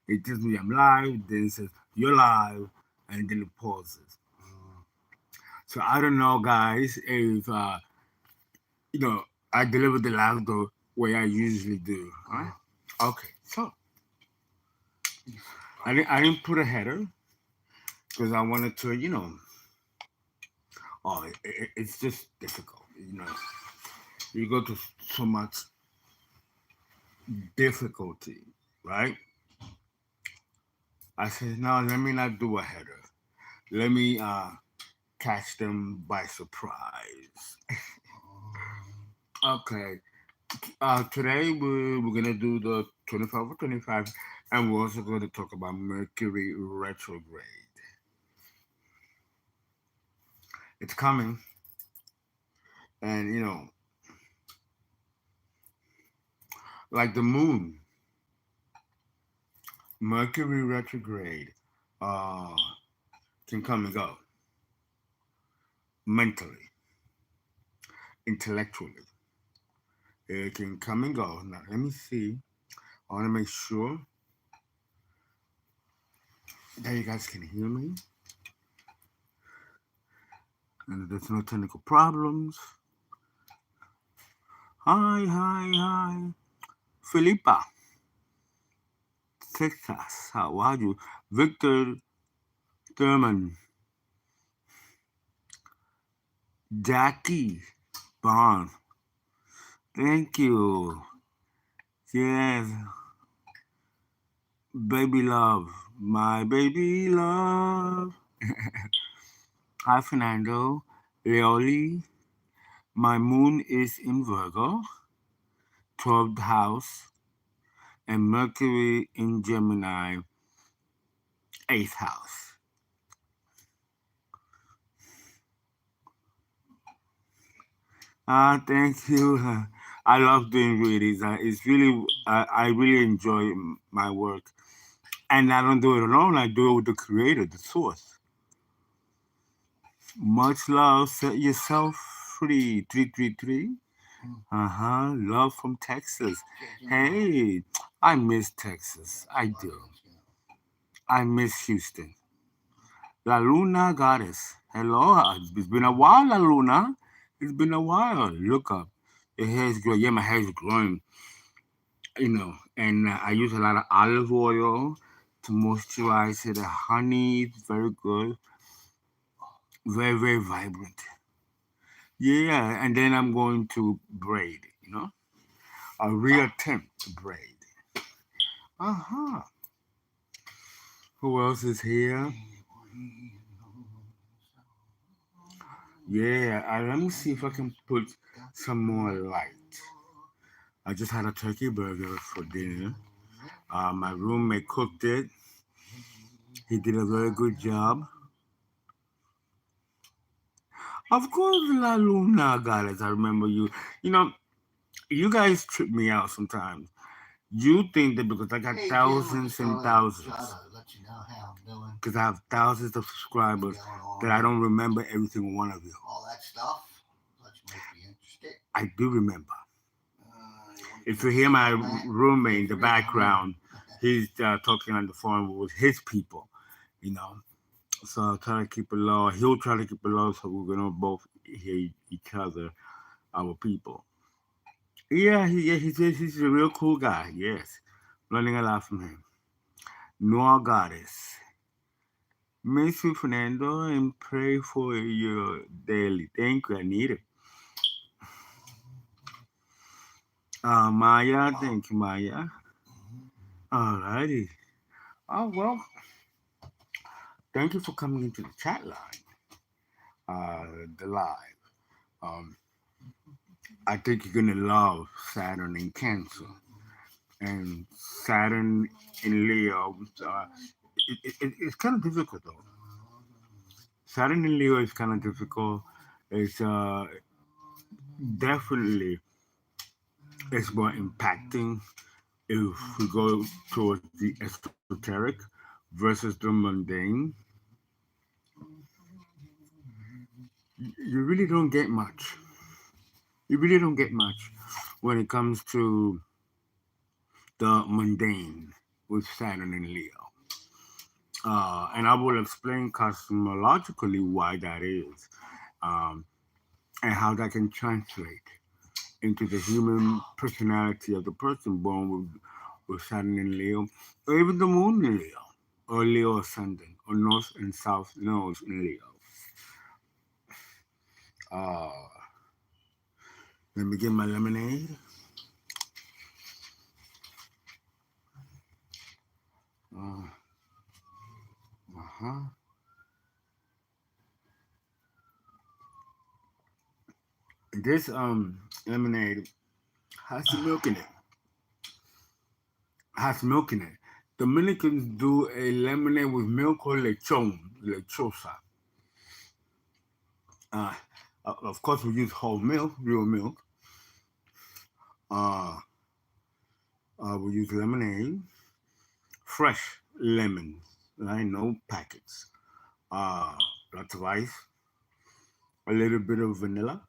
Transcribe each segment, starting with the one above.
It tells me I'm live, then it says you're live, and then it pauses. So I don't know, guys, if you know I deliver the live the way I usually do. All right? Okay, so I didn't put a header because I wanted to, it's just difficult. You go to so much difficulty, right? I said, no, let me not do a header. Let me catch them by surprise. Okay. Today we're gonna do the 25 or 25, and we're also going to talk about Mercury retrograde. It's coming, and like the moon, Mercury retrograde uh, can come and go mentally, intellectually. It can come and go. Now, let me see. I want to make sure that you guys can hear me and there's no technical problems. Hi, hi, hi. Philippa, Texas. How are you? Victor Thurman, Jackie Barnes. Thank you. Yes, baby love. My baby love. Hi, Fernando. Leoli. My moon is in Virgo, 12th house, and Mercury in Gemini, 8th house. Thank you. I love doing readings. It's really, I really enjoy my work. And I don't do it alone. I do it with the creator, the source. Much love. Set yourself free. 333. Love from Texas. Hey, I miss Texas. I do. I miss Houston. La Luna goddess. Hello. It's been a while, La Luna. It's been a while. Look up. Your hair is growing. Yeah, my hair is growing. And I use a lot of olive oil to moisturize it. The honey is very good. Very, very vibrant. Yeah, and then I'm going to braid, a reattempt to braid. Uh-huh. Who else is here? Yeah, let me see if I can put some more light. I just had a turkey burger for dinner. My roommate cooked it. He did a very good job. Of course, La Luna, guys, I remember you. You know, you guys trip me out sometimes. You think that because I got thousands and thousands, because I have thousands of subscribers, that I don't remember every single one of you. I do remember. If you hear my roommate in the background, he's talking on the phone with his people, you know. So I'll try to keep it low. He'll try to keep it low so we're gonna both hear each other, our people. Yeah, he's a real cool guy. Yes, learning a lot from him. Noah Goddess. Miss you, Fernando, and pray for your daily. Thank you, I need it. Maya, thank you, Maya. Alrighty. Oh, well, thank you for coming into the chat line, the live. Um, I think you're going to love Saturn in Cancer. And Saturn in Leo, it's kind of difficult, though. Saturn in Leo is kind of difficult. It's definitely it's more impacting if we go towards the esoteric versus the mundane. You really don't get much. You really don't get much when it comes to the mundane. with Saturn in Leo. And I will explain cosmologically why that is, um, and how that can translate into the human personality of the person born with Saturn in Leo, or even the moon in Leo, or Leo ascendant, or North and South nodes in Leo. Uh, Let me get my lemonade. Uh, uh-huh. This lemonade has some milk in it. Has milk in it. Dominicans do a lemonade with milk called lechon, lechosa. Uh, of course, we use whole milk, real milk. Uh, we use lemonade, fresh lemons, right? No packets. Uh, Lots of ice, a little bit of vanilla.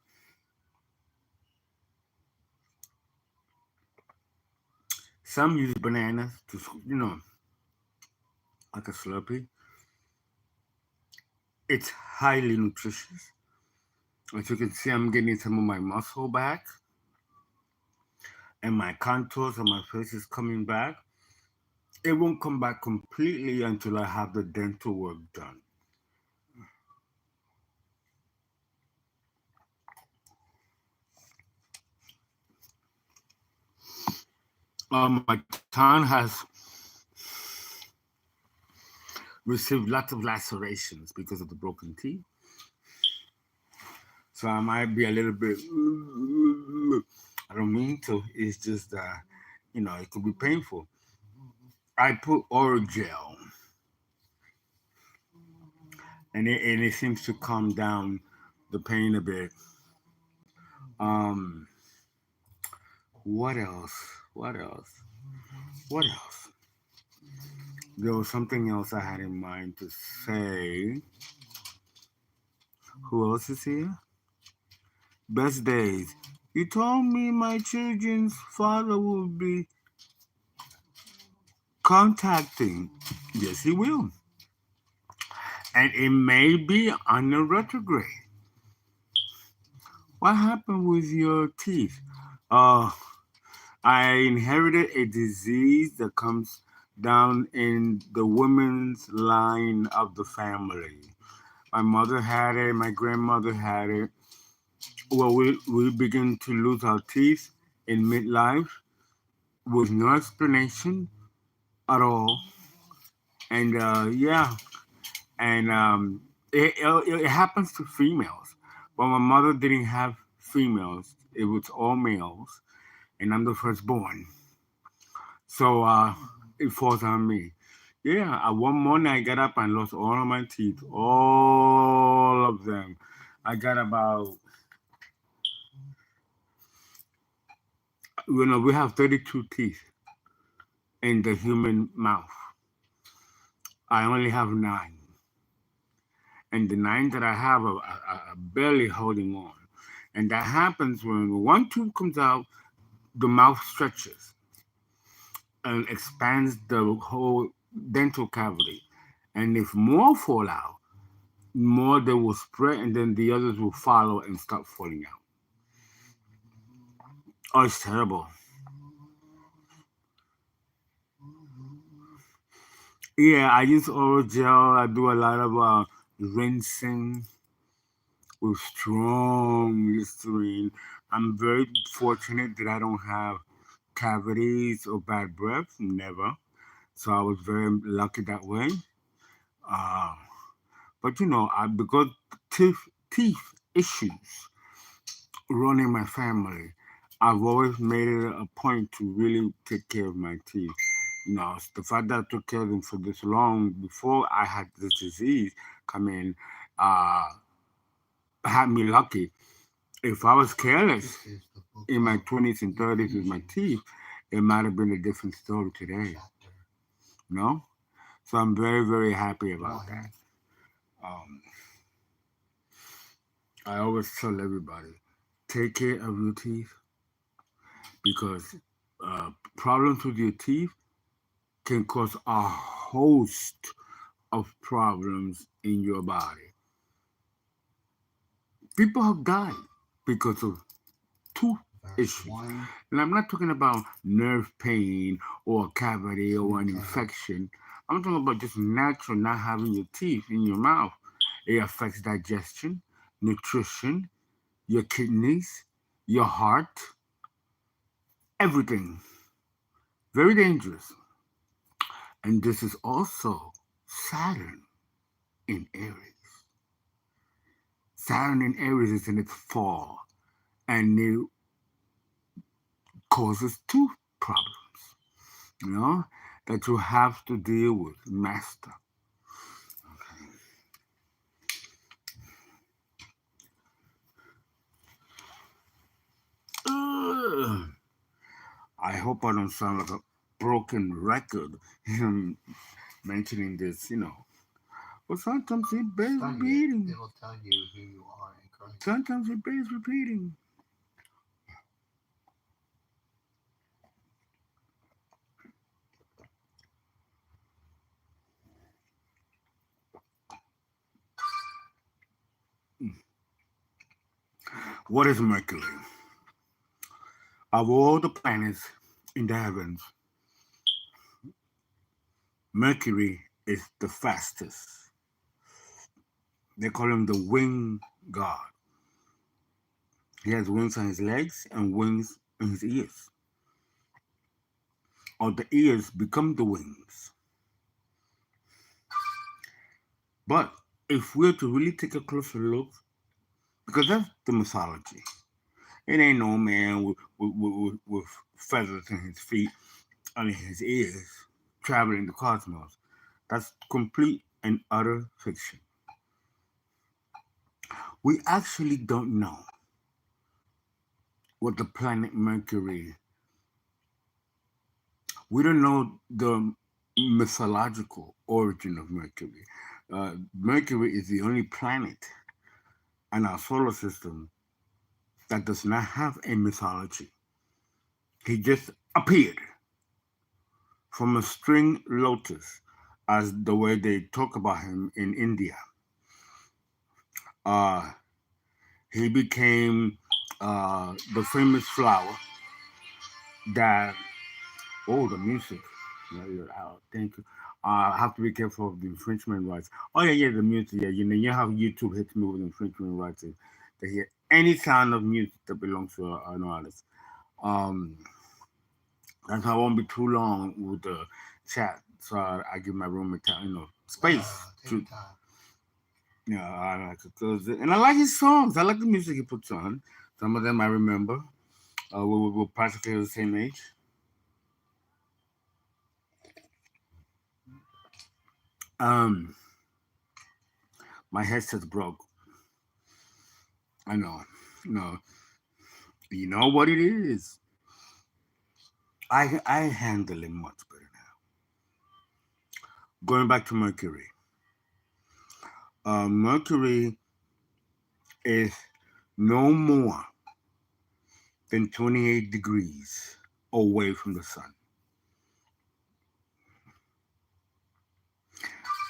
Some use bananas to, like a Slurpee. It's highly nutritious. As you can see, I'm getting some of my muscle back, and my contours on my face is coming back. It won't come back completely until I have the dental work done. My tongue has received lots of lacerations because of the broken teeth. So I might be a little bit. I don't mean to. It's just that, it could be painful. I put oral gel, and it seems to calm down the pain a bit. Um, what else? What else? What else? There was something else I had in mind to say. Who else is here? Best days. You told me my children's father will be contacting. Yes, he will. And it may be on the retrograde. What happened with your teeth? Uh, I inherited a disease that comes down in the women's line of the family. My mother had it, my grandmother had it. Well, we begin to lose our teeth in midlife with no explanation at all. And yeah, and it happens to females. But my mother didn't have females, it was all males, and I'm the firstborn. So it falls on me. Yeah, one morning I got up and lost all of my teeth, all of them. I got about, we have 32 teeth in the human mouth. I only have nine. And the nine that I have are barely holding on. And that happens when one tooth comes out, the mouth stretches and expands the whole dental cavity. And if more fall out, more they will spread, and then the others will follow and start falling out. Oh, it's terrible. Yeah, I use oral gel. I do a lot of rinsing with strong Listerine. I'm very fortunate that I don't have cavities or bad breath, never. So I was very lucky that way. Uh, but because teeth teeth issues run in my family, I've always made it a point to really take care of my teeth. The fact that I took care of them for this long before I had this disease come in, uh, had me lucky. If I was careless in my 20s and 30s with my teeth, it might have been a different story today. No? So I'm very, very happy about that. Um, I always tell everybody, take care of your teeth because problems with your teeth can cause a host of problems in your body. People have died because of tooth issues. And I'm not talking about nerve pain or a cavity or an infection. I'm talking about just natural not having your teeth in your mouth. It affects digestion, nutrition, your kidneys, your heart, everything. Very dangerous. And this is also Saturn in Aries. Saturn in Aries is in its fall, and it causes tooth problems, you know, that you have to deal with, master. Ugh. I hope I don't sound like a broken record mentioning this, But sometimes it bears repeating. It will tell you who you are in Christ. Sometimes it bears repeating. What is Mercury? Of all the planets in the heavens, Mercury is the fastest. They call him the wing god. He has wings on his legs and wings in his ears. Or the ears become the wings. But if we're to really take a closer look, because that's the mythology, it ain't no man with feathers in his feet and in his ears traveling the cosmos. That's complete and utter fiction. We actually don't know what the planet Mercury, we don't know the mythological origin of Mercury. Mercury is the only planet in our solar system that does not have a mythology. He just appeared from a string lotus, as the way they talk about him in India. Uh, he became the famous flower that, oh, the music. Thank you. I have to be careful of the infringement rights. Oh yeah, the music. Yeah, you know how YouTube hits me with infringement rights. They hear any sound of music that belongs to an artist. Um, and I won't be too long with the chat, so I give my roommate time, space to. Time. Yeah, I like it, and I like his songs. I like the music he puts on. Some of them I remember. We're practically the same age. Um, my headset's broke. I know. No, you know what it is. I handle it much better now. Going back to Mercury. Mercury is no more than 28 degrees away from the sun.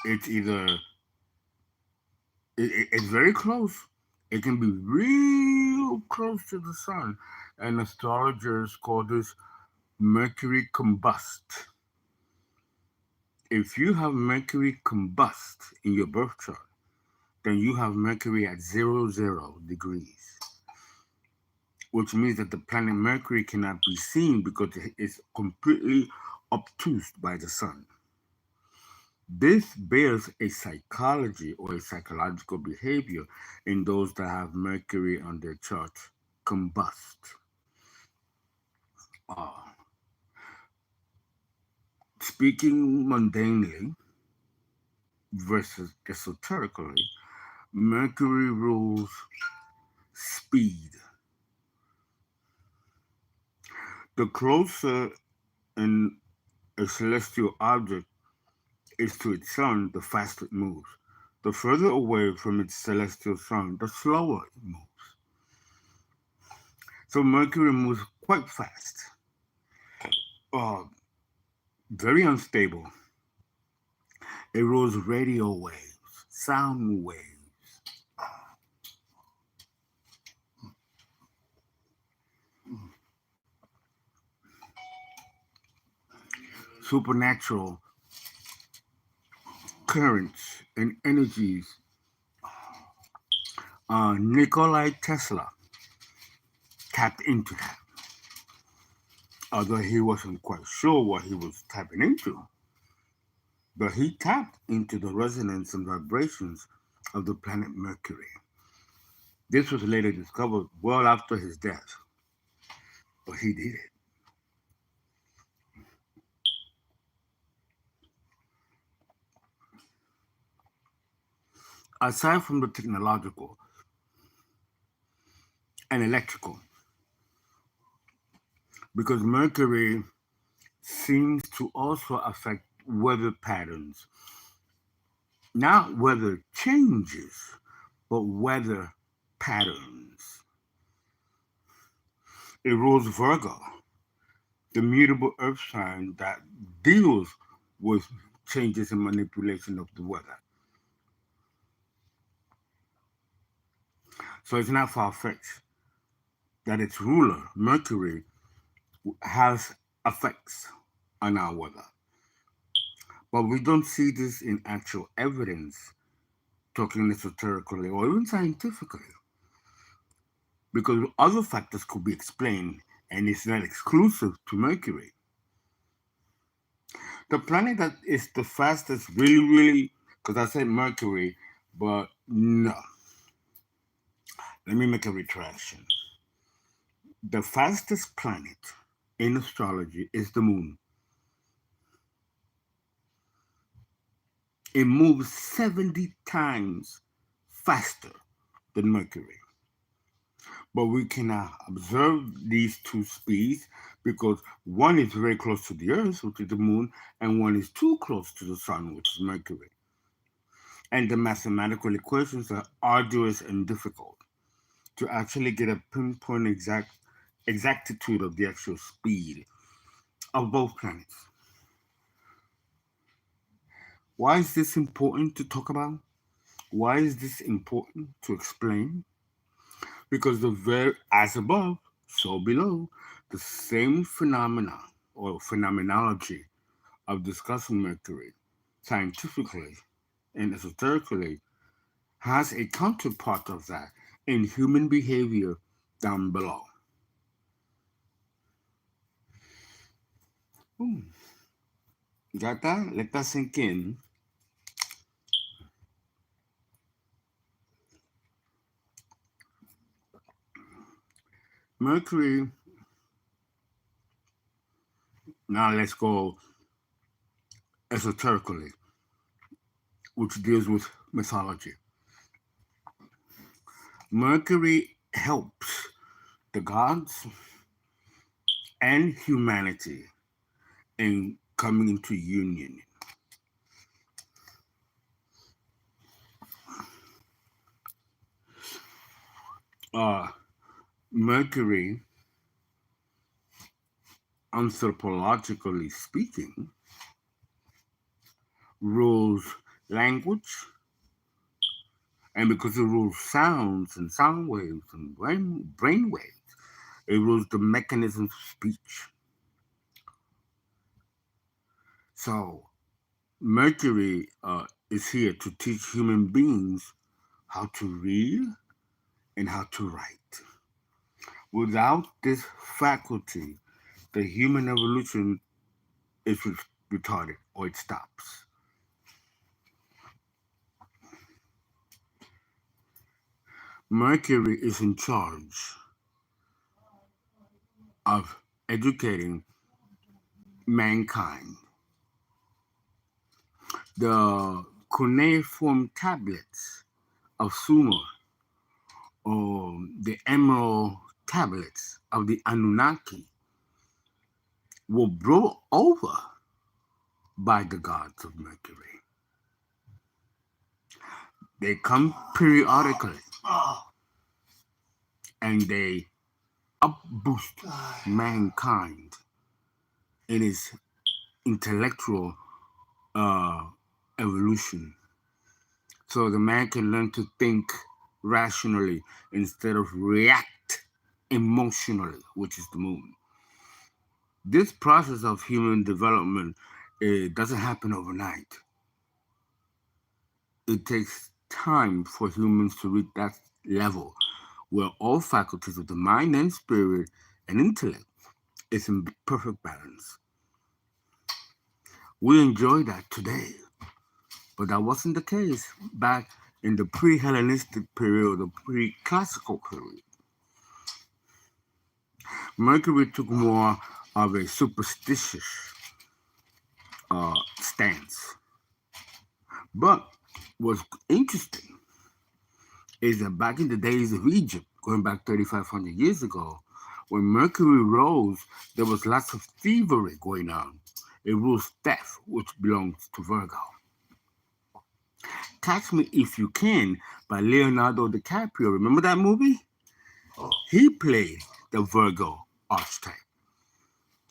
It's either it's very close. It can be real close to the sun, and astrologers call this Mercury combust. If you have Mercury combust in your birth chart, then you have Mercury at 00 degrees, which means that the planet Mercury cannot be seen because it's completely obtuse by the sun. This bears a psychology or a psychological behavior in those that have Mercury on their chart combust. Uh, Speaking mundanely versus esoterically, Mercury rules speed. The closer an, a celestial object is to its sun, the faster it moves. The further away from its celestial sun, the slower it moves. So Mercury moves quite fast. Uh, very unstable. It rules radio waves, sound waves, supernatural currents and energies. Nikolai Tesla tapped into that, although he wasn't quite sure what he was tapping into. But he tapped into the resonance and vibrations of the planet Mercury. This was later discovered well after his death, but he did it. Aside from the technological and electrical, because Mercury seems to also affect weather patterns, not weather changes, but weather patterns. It rules Virgo, the mutable earth sign that deals with changes and manipulation of the weather. So it's not far fetched that its ruler, Mercury, has effects on our weather. But we don't see this in actual evidence, talking esoterically or even scientifically, because other factors could be explained and it's not exclusive to Mercury. The planet that is the fastest, really, because I said Mercury, but no. Let me make a retraction. The fastest planet in astrology is the moon. It moves 70 times faster than Mercury. But we cannot observe these two speeds because one is very close to the Earth, which is the moon, and one is too close to the sun, which is Mercury. And the mathematical equations are arduous and difficult to actually get a pinpoint exactitude of the actual speed of both planets. Why is this important to talk about? Why is this important to explain? Because the very as above, so below, the same phenomena or phenomenology of discussing Mercury scientifically and esoterically has a counterpart of that in human behavior down below. Ooh, got that? Let that sink in. Mercury, now let's go esoterically, which deals with mythology. Mercury helps the gods and humanity in coming into union. Uh, Mercury, anthropologically speaking, rules language, and because it rules sounds and sound waves and brain waves, it rules the mechanisms of speech. So Mercury is here to teach human beings how to read and how to write. Without this faculty, the human evolution is retarded or it stops. Mercury is in charge of educating mankind. The cuneiform tablets of Sumer or the emerald tablets of the Anunnaki were brought over by the gods of Mercury. They come periodically and they upboost mankind in its intellectual evolution. So the man can learn to think rationally instead of react emotionally, which is the moon. This process of human development, it doesn't happen overnight. It takes time for humans to reach that level where all faculties of the mind and spirit and intellect is in perfect balance. We enjoy that today, but that wasn't the case back in the pre-Hellenistic period, the pre-classical period. Mercury took more of a superstitious stance. But what's interesting is that back in the days of Egypt, going back 3,500 years ago, when Mercury rose, there was lots of thievery going on. It rules theft, which belongs to Virgo. Catch Me If You Can by Leonardo DiCaprio. Remember that movie? He played the Virgo archetype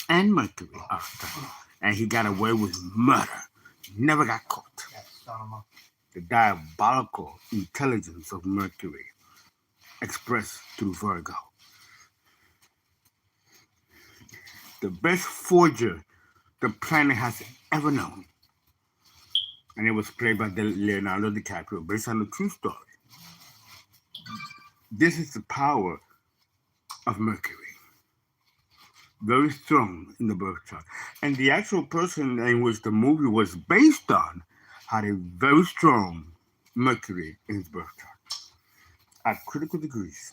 and Mercury archetype, and he got away with murder. Never got caught. The diabolical intelligence of Mercury expressed through Virgo. The best forger the planet has ever known. And it was played by Leonardo DiCaprio based on a true story. This is the power of Mercury. Very strong in the birth chart. And the actual person in which the movie was based on had a very strong Mercury in his birth chart at critical degrees.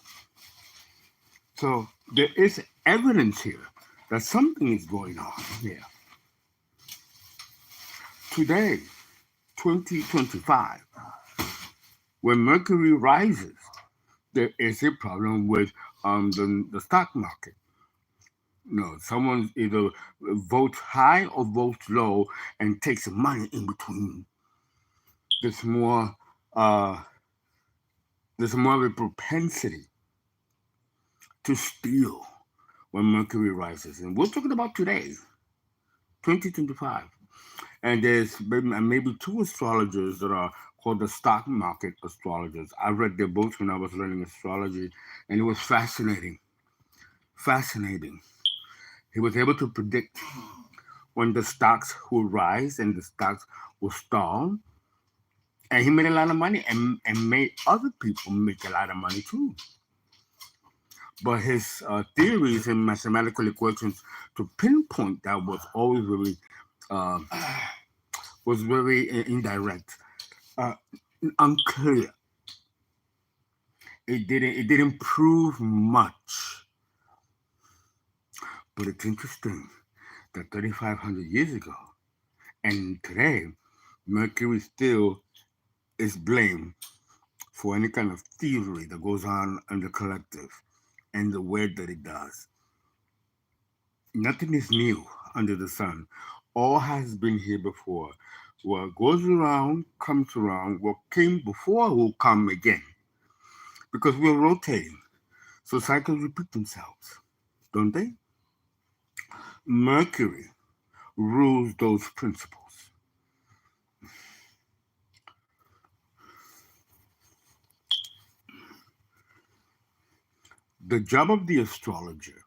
So there is evidence here that something is going on here. Today, 2025, when Mercury rises, there is a problem with the stock market. No, someone either votes high or votes low and takes money in between. There's more uh, there's more of a propensity to steal when Mercury rises. And we're talking about today, 2025. And there's maybe two astrologers that are called the stock market astrologers. I read their books when I was learning astrology, and it was fascinating. Fascinating. He was able to predict when the stocks will rise and the stocks will stall. And he made a lot of money and made other people make a lot of money too. But his theories and mathematical equations to pinpoint that uh, was very indirect, uh, unclear. It didn't prove much. But it's interesting that 3,500 years ago and today, Mercury still is blamed for any kind of thievery that goes on in the collective and the way that it does. Nothing is new under the sun. All has been here before. What goes around comes around. What came before will come again. Because we're rotating. So cycles repeat themselves, don't they? Mercury rules those principles. The job of the astrologer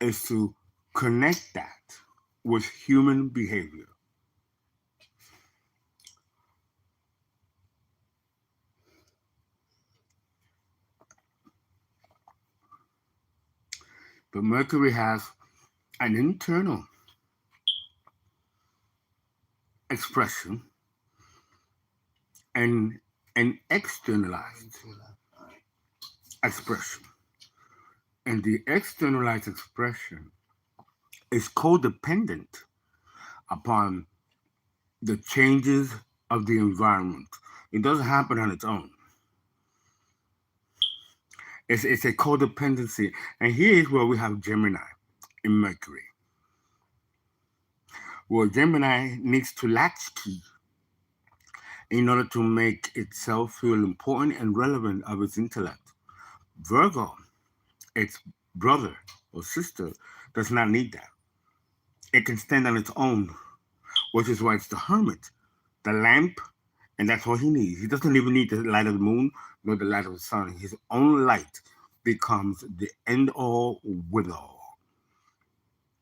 is to connect that with human behavior. But Mercury has an internal expression and an externalized expression. And the externalized expression is codependent upon the changes of the environment. It doesn't happen on its own. It's a codependency. And here is where we have Gemini in Mercury. Well, Gemini needs to latchkey in order to make itself feel important and relevant of its intellect. Virgo, its brother or sister, does not need that. It can stand on its own, which is why it's the hermit, the lamp, and that's all he needs. He doesn't even need the light of the moon nor the light of the sun. His own light becomes the end all with all.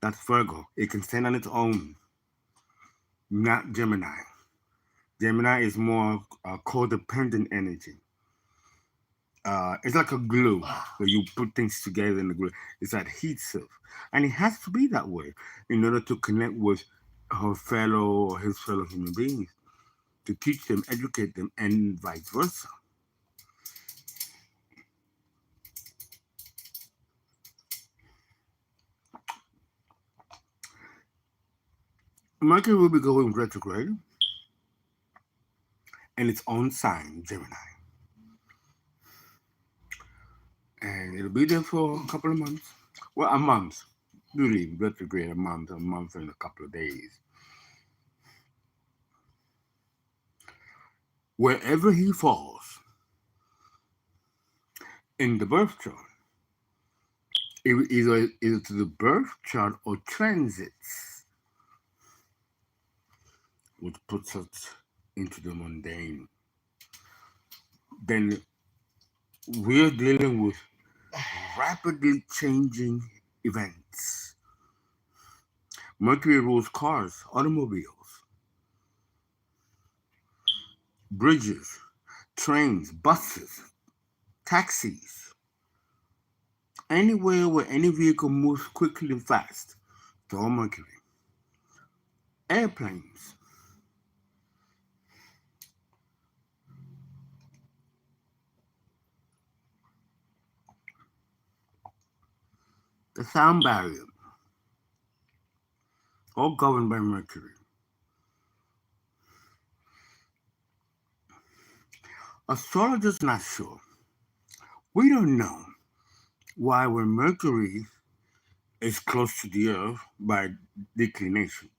That's Virgo. It can stand on its own, not Gemini. Gemini is more codependent energy. It's like a glue where you put things together in the glue. It's adhesive, and it has to be that way in order to connect with her fellow or his fellow human beings, to teach them, educate them, and vice versa. Mercury will be going retrograde in its own sign, Gemini, and it'll be there for a couple of months. Well, a month. Usually retrograde a month and a couple of days. Wherever he falls in the birth chart, either to the birth chart or transits, which puts us into the mundane, then we're dealing with rapidly changing events. Mercury rules cars, automobiles, bridges, trains, buses, taxis, anywhere where any vehicle moves quickly and fast. It's all Mercury. Airplanes, the sound barrier, all governed by Mercury. Astrologers not sure. We don't know why when Mercury is close to the Earth by declination,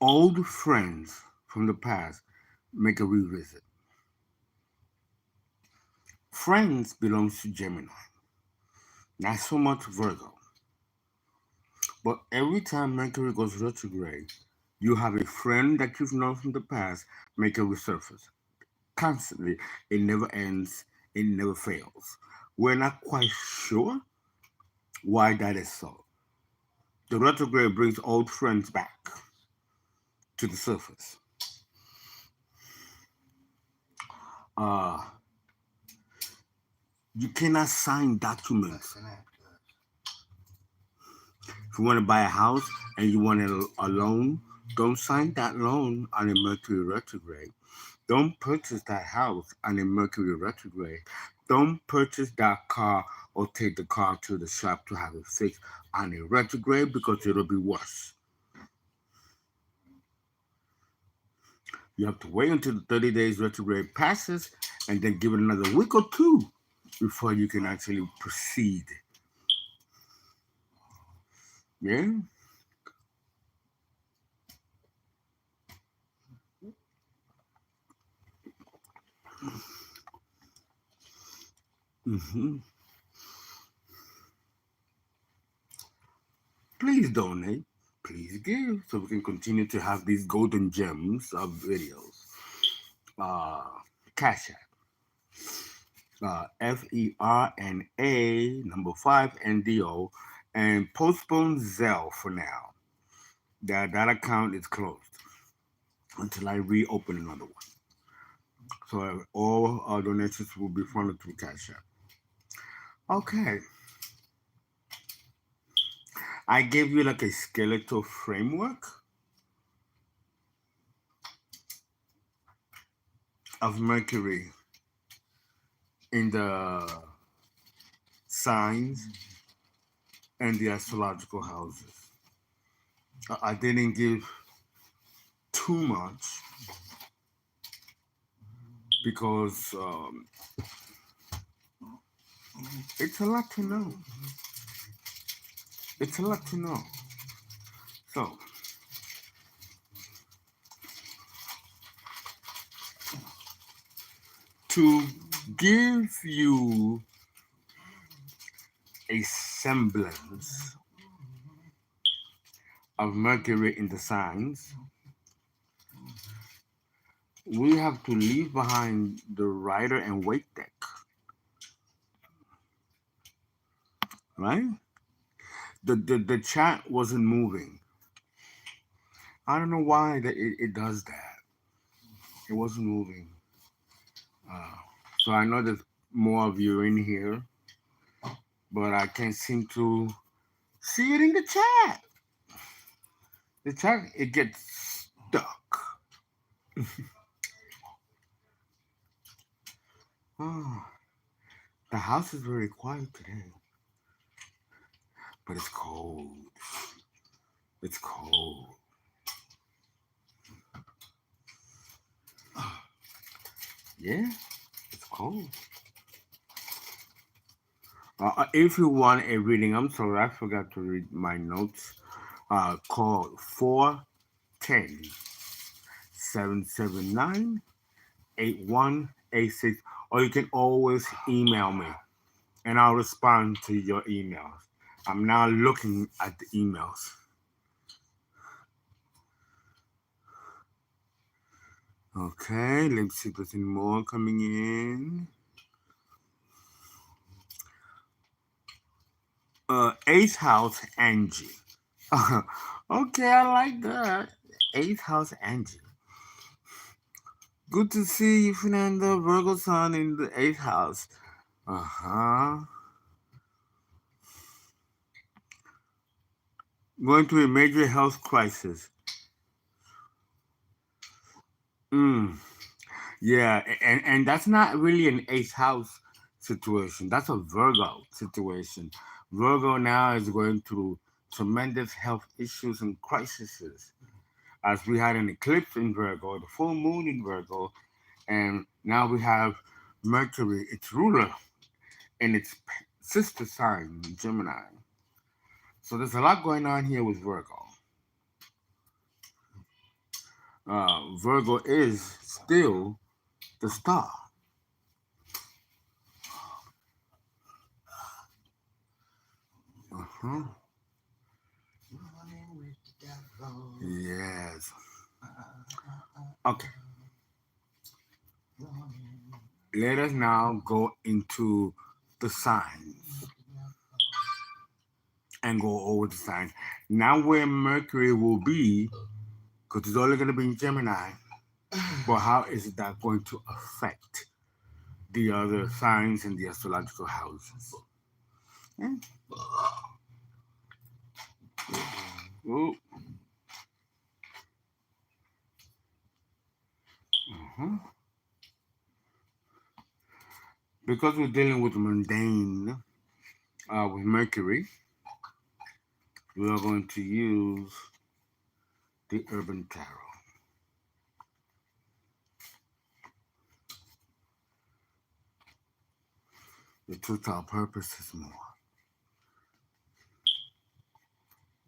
old friends from the past make a revisit. Friends belongs to Gemini, not so much Virgo. But every time Mercury goes retrograde, you have a friend that you've known from the past make a resurface. Constantly. It never ends, it never fails. We're not quite sure why that is so. The retrograde brings old friends back to the surface. Uh, you cannot sign documents. If you want to buy a house and you want a loan, don't sign that loan on a Mercury retrograde. Don't purchase that house on a Mercury retrograde. Don't purchase that car or take the car to the shop to have it fixed on a retrograde because it'll be worse. You have to wait until the 30 days retrograde passes and then give it another week or two before you can actually proceed. Yeah? hmm Please donate. Please give so we can continue to have these golden gems of videos. CashApp. FERNA number 5NDO, and postpone ZELLE for now. That account is closed until I reopen another one. So all our donations will be funded through Cash App. Okay. I gave you like a skeletal framework of Mercury in the signs and the astrological houses. I didn't give too much because it's a lot to know. It's a lot to know. So, to give you a semblance of Mercury in the signs, we have to leave behind the rider and weight deck, right? The chat wasn't moving. I don't know why it does that. It wasn't moving. So I know there's more of you in here, but I can't seem to see it in the chat. The chat, it gets stuck. Oh, the house is very quiet today, but it's cold. It's cold. Yeah, it's cold. If you want a reading, I'm sorry, I forgot to read my notes. Call 410-779-8186, or you can always email me and I'll respond to your emails. I'm now looking at the emails. Okay, let's see if there's any more coming in. Eighth house, Angie. Okay, I like that. Eighth house, Angie. Good to see you, Fernando. Virgo sun in the eighth house. Uh-huh. Going through a major health crisis. Yeah, and that's not really an eighth house situation. That's a Virgo situation. Virgo now is going through tremendous health issues and crises. As we had an eclipse in Virgo, the full moon in Virgo, and now we have Mercury, its ruler, in its sister sign, Gemini. So there's a lot going on here with Virgo. Virgo is still the star. Uh-huh. Yes. Okay. Let us now go into the signs and go over the signs. Now where Mercury will be, because it's only going to be in Gemini, but how is that going to affect the other signs in the astrological houses? Yeah. Ooh. Uh-huh. Because we're dealing with mundane, with Mercury, we are going to use the Urban Tarot. The truth our purpose is more.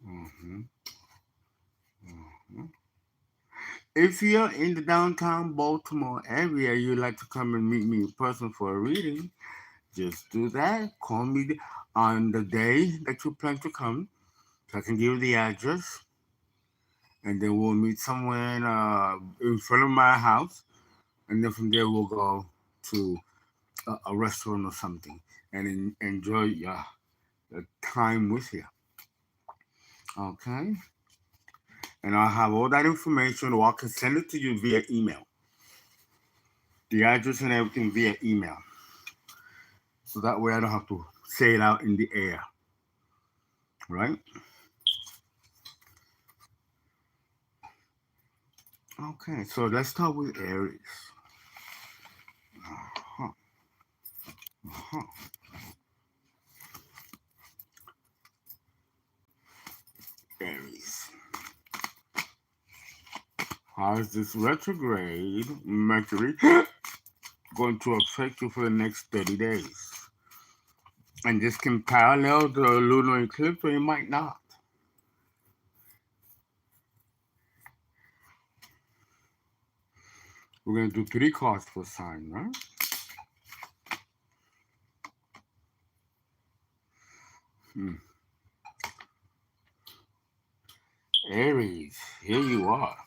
Mm-hmm. Mm-hmm. If you're in the downtown Baltimore area, you'd like to come and meet me in person for a reading, just do that. Call me on the day that you plan to come, so I can give you the address, and then we'll meet somewhere in front of my house, and then from there we'll go to a restaurant or something and enjoy your time with you. Okay? And I'll have all that information, or I can send it to you via email. The address and everything via email. So that way I don't have to say it out in the air. Right? Okay, so let's start with Aries. Uh-huh. Uh-huh. Aries. How is this retrograde Mercury going to affect you for the next 30 days? And this can parallel the lunar eclipse, or it might not. We're going to do 3 cards per sign, right? Aries, here you are.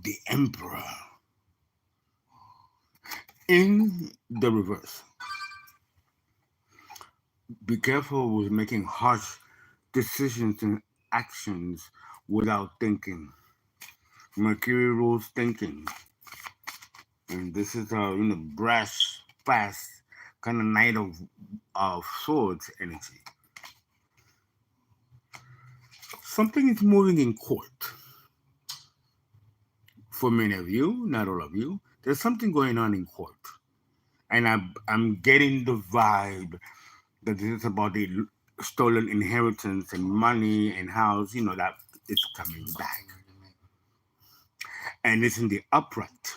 The Emperor. In the reverse. Be careful with making harsh decisions and actions without thinking. Mercury rules thinking. And this is a brash, fast kind of knight of swords energy. Something is moving in court. For many of you, not all of you, there's something going on in court. And I'm getting the vibe that this is about the stolen inheritance and money and house, that it's coming back. And it's in the upright.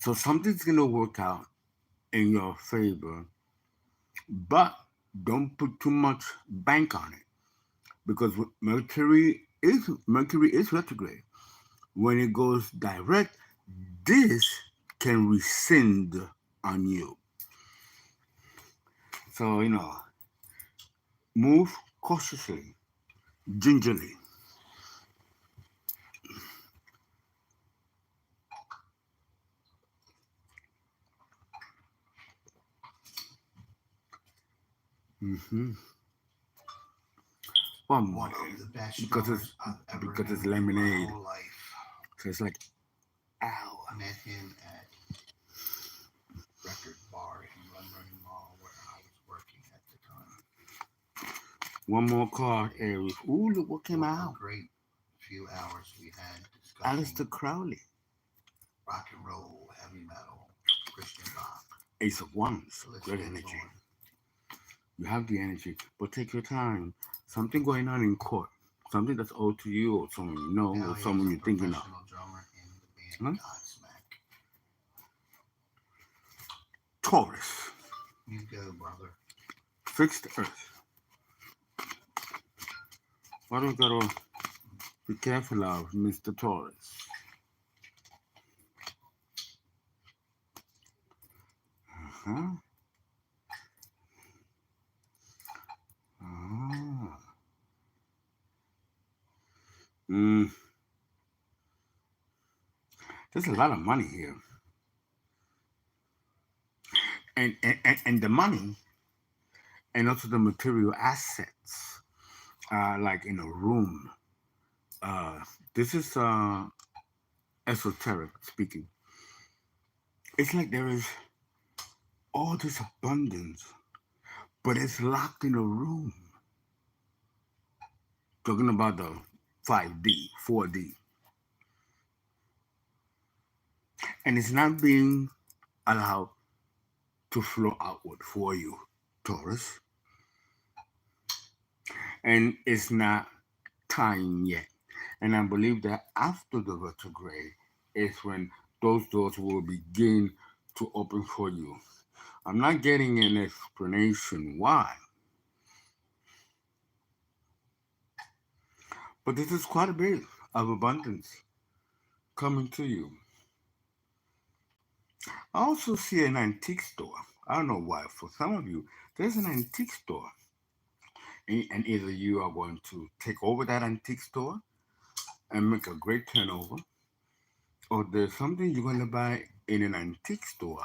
So something's going to work out in your favor, but don't put too much bank on it, because Mercury is retrograde. When it goes direct, this can rescind on you. So move cautiously, gingerly. One more, of the best because drummers I've ever because it's known in my lemonade. whole life. So it's like, ow. I met him at Record Bar in Running Mall where I was working at the time. One more card, Aries. Ooh, look what came What a out. great few hours we had discussing Aleister Crowley. rock and roll, heavy metal, Christian rock. Ace of Wands. The list Great goes energy. on. You have the energy, but take your time. Something going on in court. Something that's owed to you, or someone you know, Now or he someone is a you're thinking of. professional drummer in the band Godsmack. Taurus. You go, brother. Fixed Earth. What do we gotta be careful of, Mr. Taurus? Uh-huh. Ah. There's a lot of money here. And the money, and also the material assets, like in a room. This is esoteric speaking. It's like there is all this abundance, but it's locked in a room. Talking about the 5D, 4D. And it's not being allowed to flow outward for you, Taurus. And it's not time yet. And I believe that after the retrograde is when those doors will begin to open for you. I'm not getting an explanation why. But this is quite a bit of abundance coming to you. I also see an antique store. I don't know why. For some of you, there's an antique store. And either you are going to take over that antique store and make a great turnover, or there's something you're going to buy in an antique store.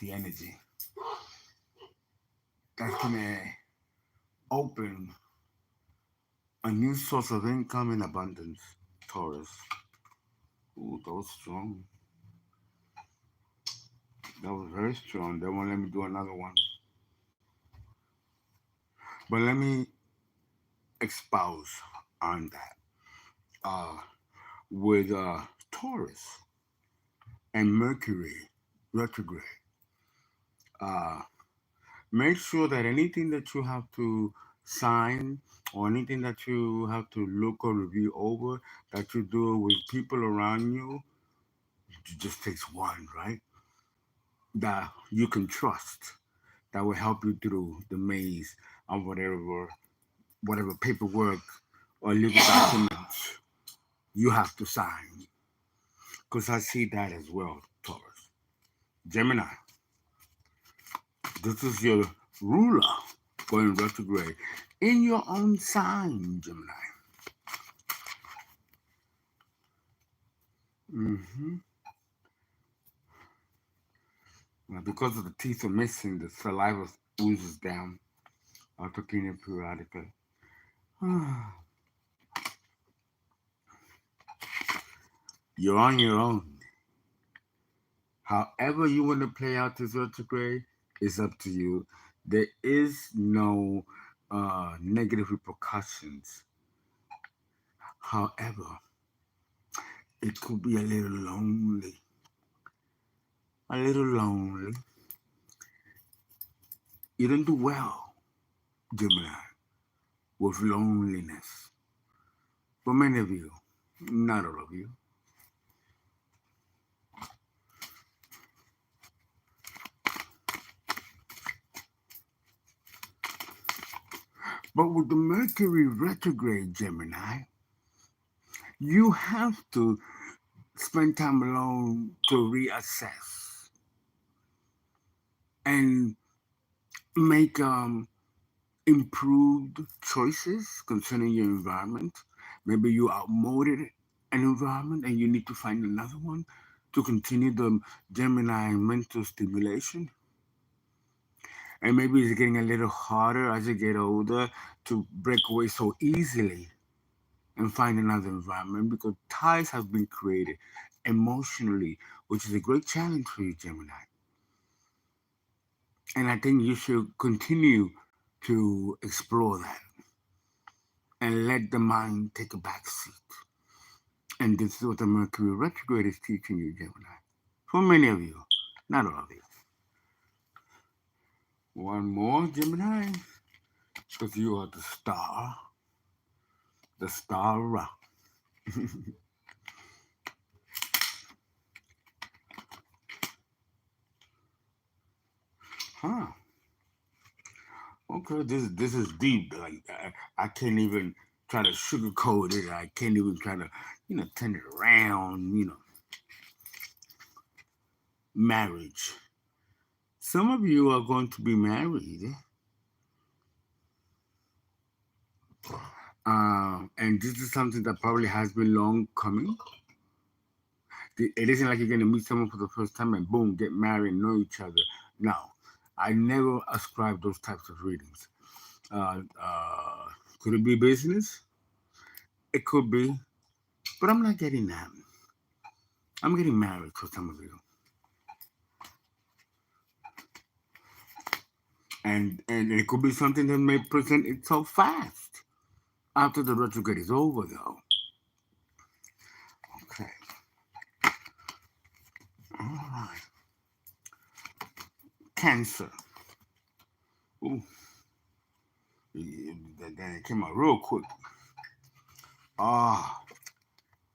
The energy that's going to open a new source of income and abundance, Taurus. Ooh, that was strong. That was very strong. They won't let me do another one. But let me espouse on that. With Taurus and Mercury retrograde, uh, make sure that anything that you have to sign or anything that you have to look or review over, that you do with people around you, it just takes one, right? That you can trust, that will help you through the maze of whatever paperwork or legal documents you have to sign. Because I see that as well, Taurus. Gemini, this is your ruler going retrograde in your own sign, Gemini. Now, because of the teeth are missing, the saliva oozes down. I'll clean it periodically. You're on your own. However you want to play out this retrograde is up to you. There is no negative repercussions. However, it could be a little lonely. A little lonely. You don't do well, Gemini, with loneliness. For many of you, not all of you. But with the Mercury retrograde, Gemini, you have to spend time alone to reassess and make improved choices concerning your environment. Maybe you outmoded an environment and you need to find another one to continue the Gemini mental stimulation. And maybe it's getting a little harder as you get older to break away so easily and find another environment because ties have been created emotionally, which is a great challenge for you, Gemini. And I think you should continue to explore that and let the mind take a back seat. And this is what the Mercury retrograde is teaching you, Gemini. For many of you, not all of you. One more, Gemini, because you are the star. The star. Huh. Okay, this is deep. Like I can't even try to sugarcoat it. I can't even try to, turn it around. Marriage. Some of you are going to be married. And this is something that probably has been long coming. It isn't like you're going to meet someone for the first time and boom, get married and know each other. No, I never ascribe those types of readings. Could it be business? It could be, but I'm not getting that. I'm getting married for some of you. And it could be something that may present itself fast after the retrograde is over, though. Okay. All right. Cancer. Ooh. That came out real quick.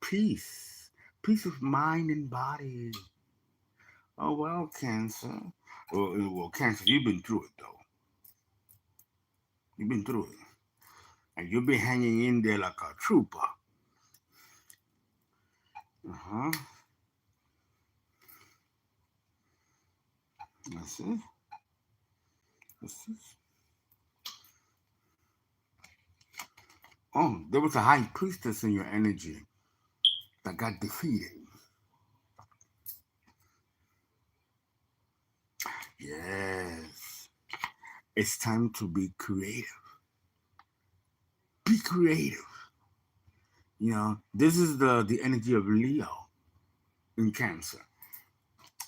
Peace. Peace of mind and body. Oh, well, Cancer. Well, Cancer, you've been through it, though. You've been through it. And you've been hanging in there like a trooper. Uh-huh. That's it. That's it. Oh, there was a high priestess in your energy that got defeated. Yes. It's time to be creative. Be creative. This is the energy of Leo in Cancer.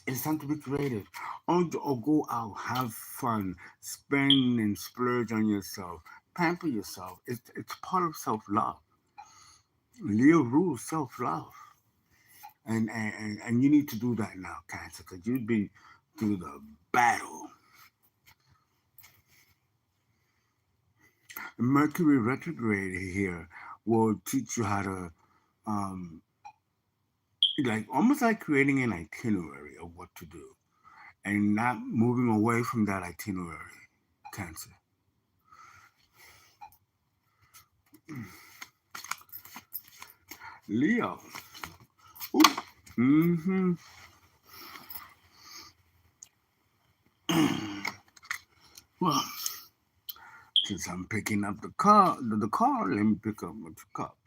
It's time to be creative. Or go out, have fun, spend and splurge on yourself, pamper yourself. It's part of self-love. Leo rules self-love. And you need to do that now, Cancer, because you've been through the battle. Mercury retrograde here will teach you how to almost like creating an itinerary of what to do and not moving away from that itinerary, Cancer. Leo. Mm-hmm. Well, since I'm picking up the car, let me pick up the cup.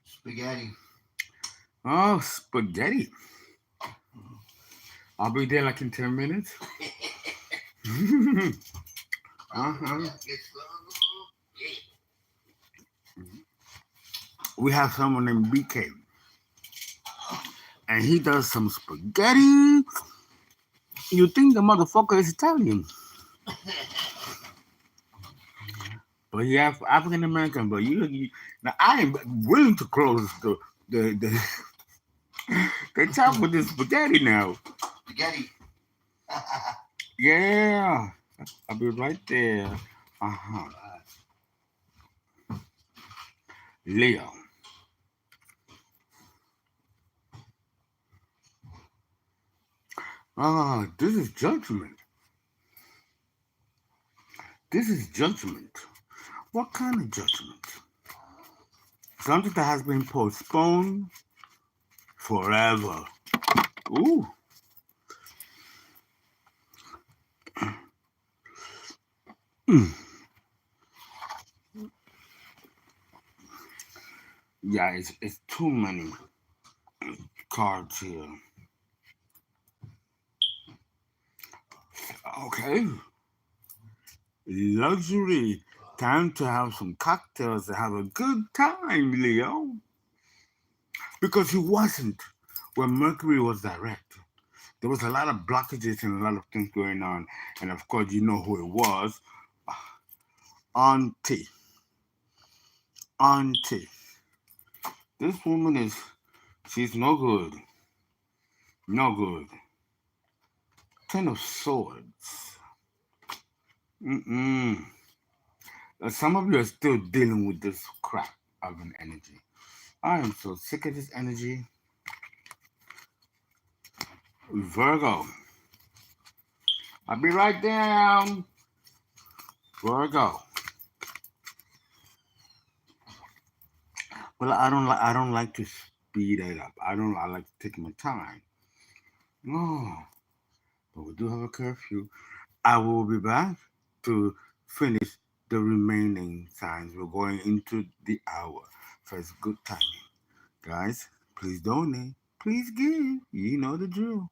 Spaghetti. Oh, spaghetti. I'll be there like in 10 minutes. uh-huh. We have someone named BK, and he does some spaghetti. You think the motherfucker is Italian, but he African American. But you now I am willing to close the the top with this spaghetti now. Spaghetti. Yeah, I'll be right there. Uh-huh. Leo. Ah, this is judgment. This is judgment. What kind of judgment? Something that has been postponed forever. Ooh. Mm. Yeah, it's too many cards here. Okay. Luxury. Time to have some cocktails and have a good time, Leo. Because he wasn't when Mercury was direct. There was a lot of blockages and a lot of things going on. And of course, you know who it was. Auntie. Auntie. This woman she's no good. No good. Ten of Swords. Mm-mm. Some of you are still dealing with this crap of an energy. I am so sick of this energy. Virgo. I'll be right down. Virgo. Well, I don't like to speed it up. I like to take my time. No. But we do have a curfew. I will be back to finish the remaining signs. We're going into the hour. So it's good timing. Guys, please donate. Please give. You know the drill.